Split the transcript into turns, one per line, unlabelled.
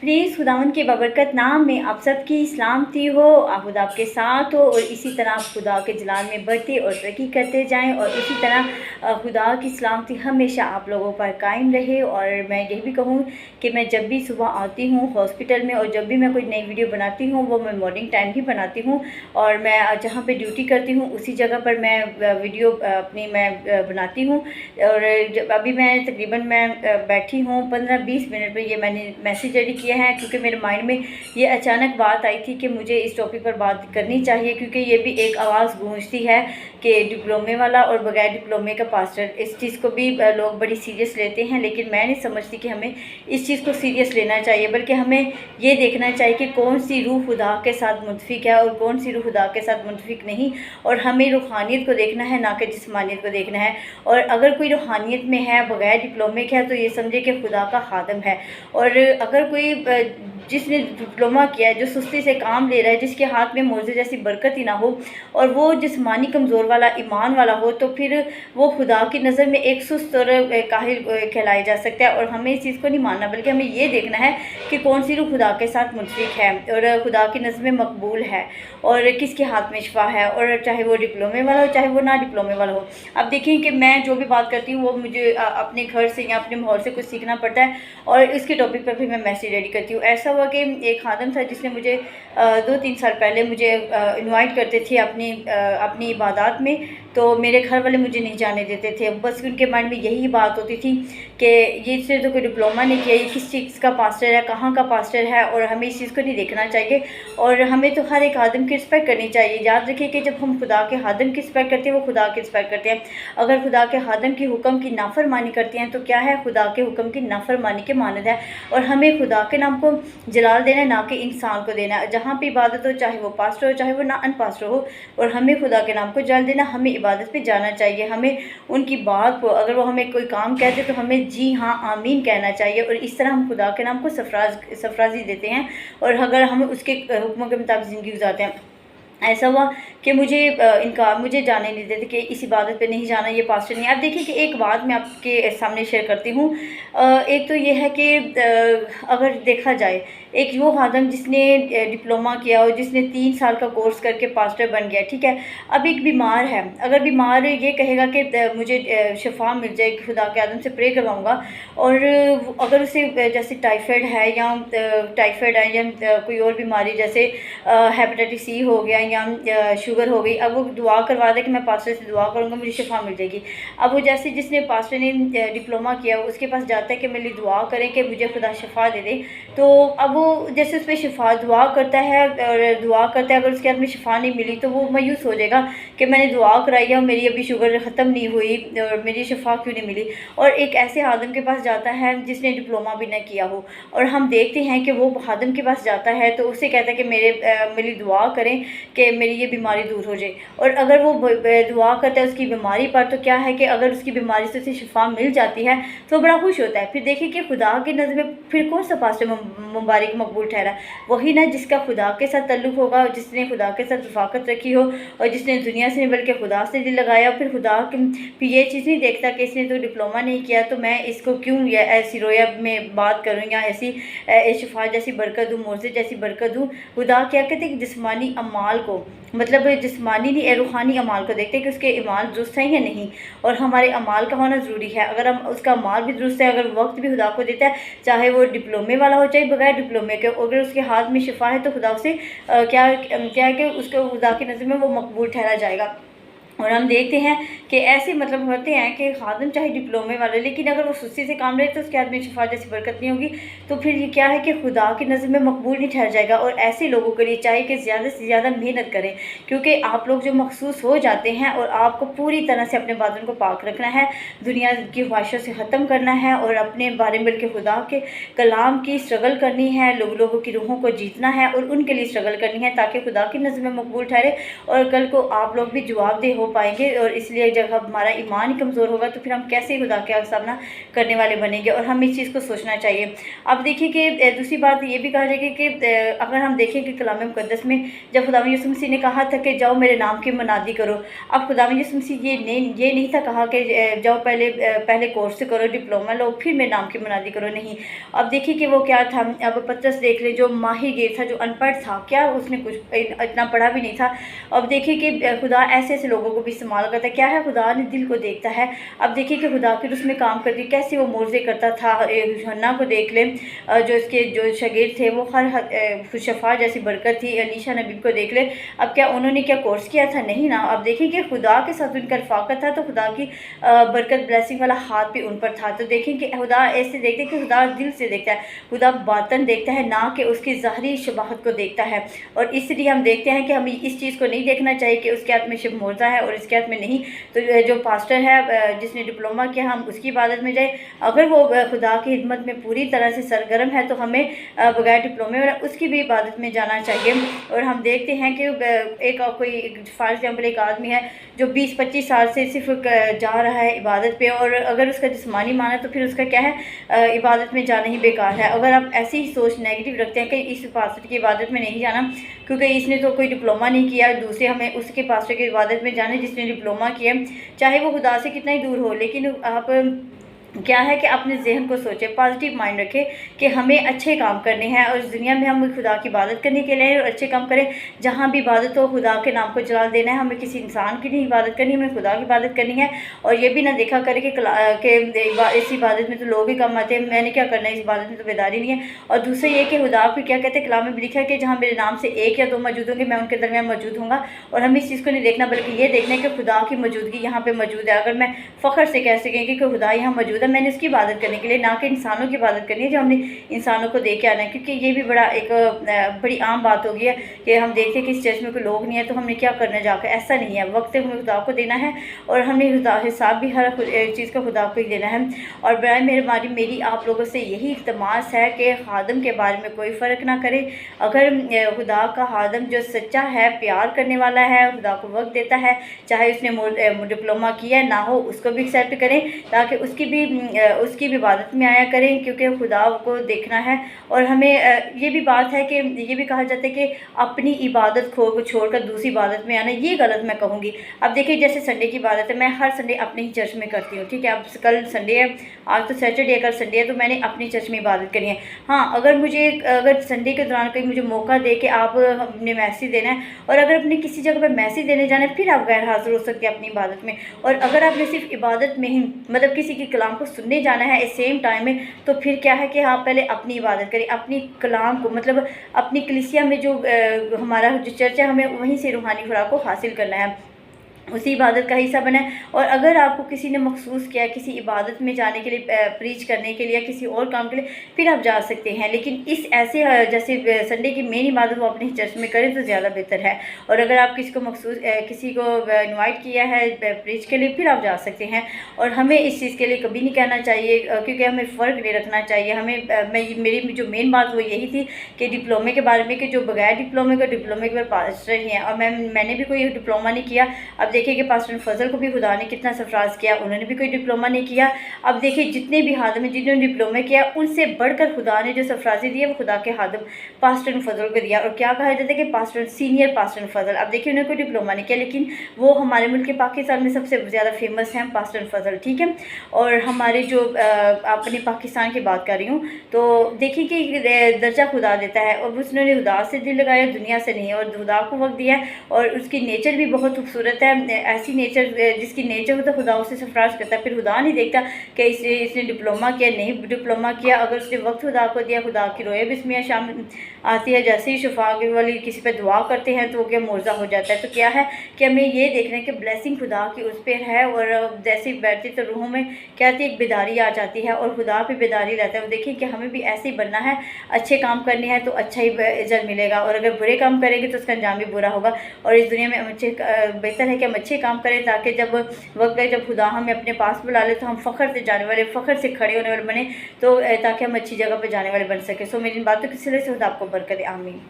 Please खुदावंद के बबरकत नाम में आप सबकी सलामती हो, खुदा आपके साथ हो और इसी तरह खुदा के जलाल में बढ़ते और तरक्की करते जाएं और इसी तरह खुदा की सलामती हमेशा आप लोगों पर कायम रहे। और मैं यही भी कहूँ कि मैं जब भी सुबह आती हूँ हॉस्पिटल में और जब भी मैं कोई नई वीडियो बनाती हूँ वो मैं मॉर्निंग टाइम ही बनाती हूँ, और मैं जहाँ पे ड्यूटी करती हूँ उसी जगह पर मैं वीडियो अपनी मैं बनाती हूँ। और जब अभी मैं तकरीबन मैं बैठी हूँ 15-20 मिनट में ये मैंने मैसेज रेडी किया है, क्योंकि मेरे माइंड में ये अचानक बात आई थी कि मुझे इस टॉपिक पर बात करनी चाहिए, क्योंकि ये भी एक आवाज़ गूंजती है कि डिप्लोमे वाला और बगैर डिप्लोमे का पास्टर, इस चीज़ को भी लोग बड़ी सीरियस लेते हैं। लेकिन मैं नहीं समझती कि हमें इस चीज़ को सीरियस लेना चाहिए, बल्कि हमें ये देखना चाहिए कि कौन सी रूह खुदा के साथ मुतफिक है और कौन सी रूह खुदा के साथ मुतफिक नहीं। और हमें रूहानियत को देखना है, ना कि जिस्मानियत को देखना है। और अगर कोई रूहानियत में है बगैर डिप्लोमे के है तो ये समझे कि खुदा का खादम है। और अगर कोई जिसने डिप्लोमा किया है, जो सुस्ती से काम ले रहा है, जिसके हाथ में मोज़े जैसी बरकत ही ना हो और वो जिस्मानी कमज़ोर वाला ईमान वाला हो, तो फिर वो खुदा की नज़र में एक सुस्त और काहिल कहलाया जा सकता है। और हमें इस चीज़ को नहीं मानना, बल्कि हमें ये देखना है कि कौन सी रूह खुदा के साथ मुतफिक है और खुदा की नज़र में मकबूल है और किसके हाथ में शिफा है, और चाहे वो डिप्लोमे वाला हो चाहे वो ना डिप्लोमे वाला हो। अब देखिए कि मैं जो भी बात करती हूँ वो मुझे अपने घर से या अपने माहौल से कुछ सीखना पड़ता है, और इसके टॉपिक पर भी मैं मैसेज रेडी करती हूँ। ऐसा हुआ कि एक खादम था जिसने मुझे 2-3 साल पहले मुझे इनवाइट करते थे अपनी इबादत में, तो मेरे घर वाले मुझे नहीं जाने देते थे। बस उनके माइंड में यही बात होती थी कि ये इसने तो कोई डिप्लोमा नहीं किया, ये किस चीज़ का पास्टर है, कहाँ का पास्टर है, और हमें इस चीज़ को नहीं देखना चाहिए। और हमें तो हर एक आदम की रिस्पेक्ट करनी चाहिए। याद रखिए कि जब हम खुदा के आदम की रिस्पेक्ट करते हैं वो खुदा की रिस्पेक्ट करते हैं। अगर खुदा के आदम की हुक्म की नाफरमानी करते हैं तो क्या है, खुदा के हुक्म की नाफरमानी के मानद है। और हमें खुदा के नाम को जलाल देना है, ना कि इंसान को देना है। जहाँ पे इबादत हो, चाहे वो पास्टर हो चाहे वो ना अनपास्टर हो, और हमें खुदा के नाम को जलाल देना, हमें इबादत पे जाना चाहिए। हमें उनकी बात को, अगर वो हमें कोई काम कहते तो हमें जी हाँ आमीन कहना चाहिए, और इस तरह हम खुदा के नाम को सफराजी देते हैं और अगर हम उसके हुक्मों के मुताबिक ज़िंदगी गुजारते हैं। ऐसा हुआ कि मुझे जाने नहीं देते कि इस इबादत पे नहीं जाना, ये पास्टर नहीं। अब देखिए कि एक बात मैं आपके सामने शेयर करती हूँ। एक तो ये है कि अगर देखा जाए, एक वो खादम जिसने डिप्लोमा किया और जिसने 3 साल का कोर्स करके पास्टर बन गया, ठीक है। अब एक बीमार है, अगर बीमार ये कहेगा कि मुझे शिफा मिल जाए, खुदा के आदम से प्रे करवाऊँगा, और अगर उसे जैसे टाइफाइड है या कोई और बीमारी जैसे हेपेटाइटिस सी हो गया या शुगर हो गई, अब वो दुआ करवा दे कि मैं पास्टर से दुआ करूँगा मुझे शिफा मिल जाएगी। अब वो जैसे जिसने पास्टर ने डिप्लोमा किया उसके पास जाता है कि मेरे लिए दुआ करें कि मुझे खुदा शिफा दे दे, तो अब वो जैसे उस पर शिफा दुआ करता है और दुआ करता है, अगर उसके हाथ में शिफा नहीं मिली तो वो मायूस हो जाएगा कि मैंने दुआ कराई है और मेरी अभी शुगर ख़त्म नहीं हुई और मेरी शिफा क्यों नहीं मिली। और एक ऐसे आदम के पास जाता है जिसने डिप्लोमा भी ना किया हो, और हम देखते हैं कि वो आदम के पास जाता है तो उससे कहता है कि मेरी दुआ करें कि मेरी ये बीमारी दूर हो जाए। और अगर वो दुआ करता है उसकी बीमारी पर, तो क्या है कि अगर उसकी बीमारी से उसे शिफा मिल जाती है तो बड़ा खुश होता है। फिर देखिए कि खुदा की नज़र में फिर कौन सा पास्टर मुबारक मकबूल ठहरा, वही ना जिसका खुदा के साथ ताल्लुक़ होगा, जिसने खुदा के साथ रफ़ाकत रखी हो और जिसने दुनिया से नहीं बल्कि खुदा से दिल लगाया। फिर खुदा फिर ये चीज़ नहीं देखता कि इसने तो डिप्लोमा नहीं किया तो मैं इसको क्यों या ऐसी रोया में बात करूँ या ऐसी शिफा जैसी बरकत दूँ, मोज़े जैसी बरकत दूँ। खुदा क्या कहते हैं कि जिस्मानी अमाल को, मतलब जिस्मानी नहीं रूहानी अमाल को देखते हैं कि उसके अमाल दुरुस्त हैं या नहीं, और हमारे अमाल का होना ज़रूरी है। अगर हम उसका अमाल भी दुरुस्त है, अगर वक्त भी खुदा को देता है, चाहे वो डिप्लोमे वाला हो चाहे बगैर डिप्लोमे के, अगर उसके हाथ में शिफा है तो खुदा उसे क्या है कि उसको खुदा की नज़र में वो मकबूल ठहरा जाएगा। और हम देखते हैं कि ऐसे मतलब होते हैं कि खादम चाहे डिप्लोमे वाले, लेकिन अगर वो सुस्ती से काम रहे तो उसके हाथ में शिफा जैसी बरकत नहीं होगी, तो फिर ये क्या है कि खुदा की नज़र में मकबूल नहीं ठहर जाएगा। और ऐसे लोगों के लिए चाहिए कि ज़्यादा से ज़्यादा मेहनत करें, क्योंकि आप लोग जो मखसूस हो जाते हैं और आपको पूरी तरह से अपने बातों को पाक रखना है, दुनिया की ख्वाहिशों से ख़त्म करना है और अपने बारे में बल्कि खुदा के कलाम की स्ट्रगल करनी है, लोगों की रूहों को जीतना है और उनके लिए स्ट्रगल करनी है, ताकि खुदा की नज़र में मकबूल ठहरे और कल को आप लोग भी जवाबदेह हो पाएंगे। और इसलिए जब हमारा ईमान ही कमज़ोर होगा तो फिर हम कैसे खुदा का सामना करने वाले बनेंगे, और हमें इस चीज़ को सोचना चाहिए। अब देखिए कि दूसरी बात ये भी कहा जाएगी कि अगर हम देखें कि कलाम मुक़द्दस में जब खुदा यीशु मसीह ने कहा था कि जाओ मेरे नाम की मनादी करो, अब खुदा यीशु मसीह ये नहीं था कहा कि जाओ पहले कोर्स करो, डिप्लोमा लो, फिर मेरे नाम की मनादी करो, नहीं। अब देखिए कि वो क्या था। अब पतरस देख ले, जो माहिर था, जो अनपढ़ था, क्या उसने कुछ इतना पढ़ा भी नहीं था। अब देखिए कि खुदा ऐसे ऐसे लोगों को भी इस्तेमाल करता है। क्या है, खुदा ने दिल को देखता है। अब देखिए कि खुदा फिर उसमें काम करती, कैसे वो मोर्जे करता था। हन्ना को देख ले, जो इसके जो शागिर्द थे वो हर शफा जैसी बरकत थी। अलीशा नबी को देख ले, अब क्या उन्होंने क्या कोर्स किया था? नहीं ना। अब देखिए कि खुदा के साथ उनका रफाकत था, तो खुदा की बरकत ब्लेसिंग वाला हाथ भी उन पर था। तो देखें कि खुदा ऐसे देखते हैं कि खुदा दिल से देखता है, खुदा बातन देखता है, ना कि उसकी ज़ाहरी शबाहत को देखता है। और इसलिए हम देखते हैं कि हमें इस चीज़ को नहीं देखना चाहिए कि उसके हाथ में शिव मोर्जा है और इसके हाथ में नहीं। तो जो पास्टर है जिसने डिप्लोमा किया, हम उसकी इबादत में जाए। अगर वो खुदा की खिदमत में पूरी तरह से सरगर्म है तो हमें बगैर डिप्लोमे वाला उसकी भी इबादत में जाना चाहिए। और हम देखते हैं कि एक कोई फॉर एग्जाम्पल एक आदमी है जो 20-25 साल से सिर्फ जा रहा है इबादत पे, और अगर उसका जिस्मानी माना तो फिर उसका क्या है, इबादत में जाना ही बेकार है। अगर आप ऐसी ही सोच नेगेटिव रखते हैं कि इस पास्टर की इबादत में नहीं जाना क्योंकि इसने तो कोई डिप्लोमा नहीं किया, दूसरे हमें उसके पास्टर की इबादत में जाना जिसने डिप्लोमा किया, चाहे वो खुदा से कितना ही दूर हो, लेकिन आप क्या है कि अपने जहन को सोचें, पॉजिटिव माइंड रखें कि हमें अच्छे काम करने हैं और इस दुनिया में हम खुदा की इबादत करने के लिए और अच्छे काम करें। जहाँ भी इबादत हो खुदा के नाम को जलाल देना है, हमें किसी इंसान की नहीं इबादत करनी, हमें खुदा की इबादत करनी है। और ये भी ना देखा करें कि इस इबादत में तो लोग ही कम आते हैं, मैंने क्या करना है, इस इबादत में तो बेदारी नहीं है। और दूसरा ये कि खुदा फिर क्या कहते हैं, कलाम में भी लिखा है कि जहाँ मेरे नाम से 1 या 2 मौजूद होंगे मैं उनके दरमियान मौजूद होंगे। और हमें इस चीज़ को नहीं देखना बल्कि ये देखना है कि खुदा की मौजूदगी यहाँ पर मौजूद है। अगर मैं फ़ख्र से कह सकेंगे कि खुदा यहाँ मौजूद है, मैंने उसकी इबादत करने के लिए, ना कि इंसानों की इबादत करनी है जो हमने इंसानों को देख के आना है। क्योंकि ये भी बड़ी आम बात हो गई है कि हम देखते हैं कि इस चर्च में कोई लोग नहीं है तो हमने क्या करना जाकर, ऐसा नहीं है। वक्त हमें खुदा को देना है और हमें हिसाब भी हर चीज़ का खुदा को ही देना है। और बराए मेहरबानी मेरी आप लोगों से यही इल्तमास है कि खादम के बारे में कोई फ़र्क ना करे। अगर खुदा का खादम जो सच्चा है, प्यार करने वाला है, खुदा को वक्त देता है, चाहे उसने डिप्लोमा किया ना हो, उसको भी एक्सेप्ट करें ताकि उसकी भी इबादत में आया करें, क्योंकि खुदा को देखना है। और हमें ये भी बात है कि ये भी कहा जाता है कि अपनी इबादत को छोड़कर दूसरी इबादत में आना, ये गलत मैं कहूँगी। अब देखिए जैसे संडे की इबादत है, मैं हर संडे अपने ही चर्च में करती हूँ, ठीक है। अब कल संडे है, आज तो सैटरडे, कल संडे है, तो मैंने अपनी चर्च में इबादत करनी है। हाँ, अगर संडे के दौरान कोई मुझे मौका दे कि आप अपने मैसेज देना है, और अगर अपने किसी जगह पर मैसेज देने जाना है, फिर आप गैर हाजिर हो सकते हैं अपनी इबादत में। और अगर आपने सिर्फ इबादत में ही मतलब किसी के कलाम को सुनने जाना है सेम टाइम में, तो फिर क्या है कि आप पहले अपनी इबादत करें, अपनी कलाम को मतलब अपनी कलीसिया में जो हमारा जो चर्च है, हमें वहीं से रूहानी खुराक को हासिल करना है, उसी इबादत का हिस्सा बनाए। और अगर आपको किसी ने मखसूस किया किसी इबादत में जाने के लिए, प्रीच करने के लिए या किसी और काम के लिए, फिर आप जा सकते हैं। लेकिन इस ऐसे जैसे संडे की मेन इबादत वो अपने चर्च में करें तो ज़्यादा बेहतर है। और अगर आप किसी को इनवाइट किया है प्रीच के लिए, फिर आप जा सकते हैं। और हमें इस चीज़ के लिए कभी नहीं कहना चाहिए, क्योंकि हमें फ़र्क नहीं रखना चाहिए। हमें मेरी जो मेन बात वो यही थी कि डिप्लोमे के बारे में, कि जो बगैर डिप्लोमे के बाद पास्टर ही हैं, और मैंने भी कोई डिप्लोमा नहीं किया। अब देखिए कि पास्टर फजल को भी खुदा ने कितना सरफराज किया, उन्होंने भी कोई डिप्लोमा नहीं किया। अब देखिए जितने भी हादम जिन्होंने डिप्लोमा किया, उनसे बढ़कर खुदा ने जो सरफराजी दी है वो खुदा के हादम पास्टर फजल को दिया। और क्या कहा जाता है कि सीनियर पास्टर फजल। अब देखिए उन्होंने कोई डिप्लोमा नहीं किया, लेकिन वो हमारे मुल्क के पाकिस्तान में सबसे ज़्यादा फेमस हैं पास्टर फजल, ठीक है। और हमारे जो अपने पाकिस्तान की बात कर रही हूँ, तो देखिए कि दर्जा खुदा देता है, और उसने खुदा से दिल लगाया, दुनिया से नहीं, और खुदा को वक्त दिया है। और उसकी नेचर भी बहुत खूबसूरत है, ऐसी नेचर जिसकी नेचर हो तो खुदा उसे सरफराज करता है। फिर खुदा नहीं देखता कि इसने डिप्लोमा किया नहीं डिप्लोमा किया, अगर उसने वक्त खुदा को दिया, खुदा की रोए भी इसमें शामिल आती है। जैसे ही शफा वाली किसी पे दुआ करते हैं तो वो क्या मोर्जा हो जाता है। तो क्या है कि हमें ये देखना है कि ब्लेसिंग खुदा की उस पर है, और जैसे ही बैठती तो रूहों में क्या आती है, एक बेदारी आ जाती है, और खुदा पे बेदारी रहता है। देखिए कि हमें भी ऐसे ही बनना है, अच्छे काम करने हैं तो अच्छा ही इज्जत मिलेगा, और अगर बुरे काम करेंगे तो उसका अंजाम भी बुरा होगा। और इस दुनिया में बेहतर है कि हम अच्छे काम करें, ताकि जब वक्त है जब खुदा हमें अपने पास बुला ले तो हम फ़ख्र से जाने वाले, फ़ख्र से खड़े होने वाले बने, तो ताकि हम अच्छी जगह पर जाने वाले बन सके। सो मेरी बातों की सिलसिले से खुदा आपको बरकत दे, आमीन।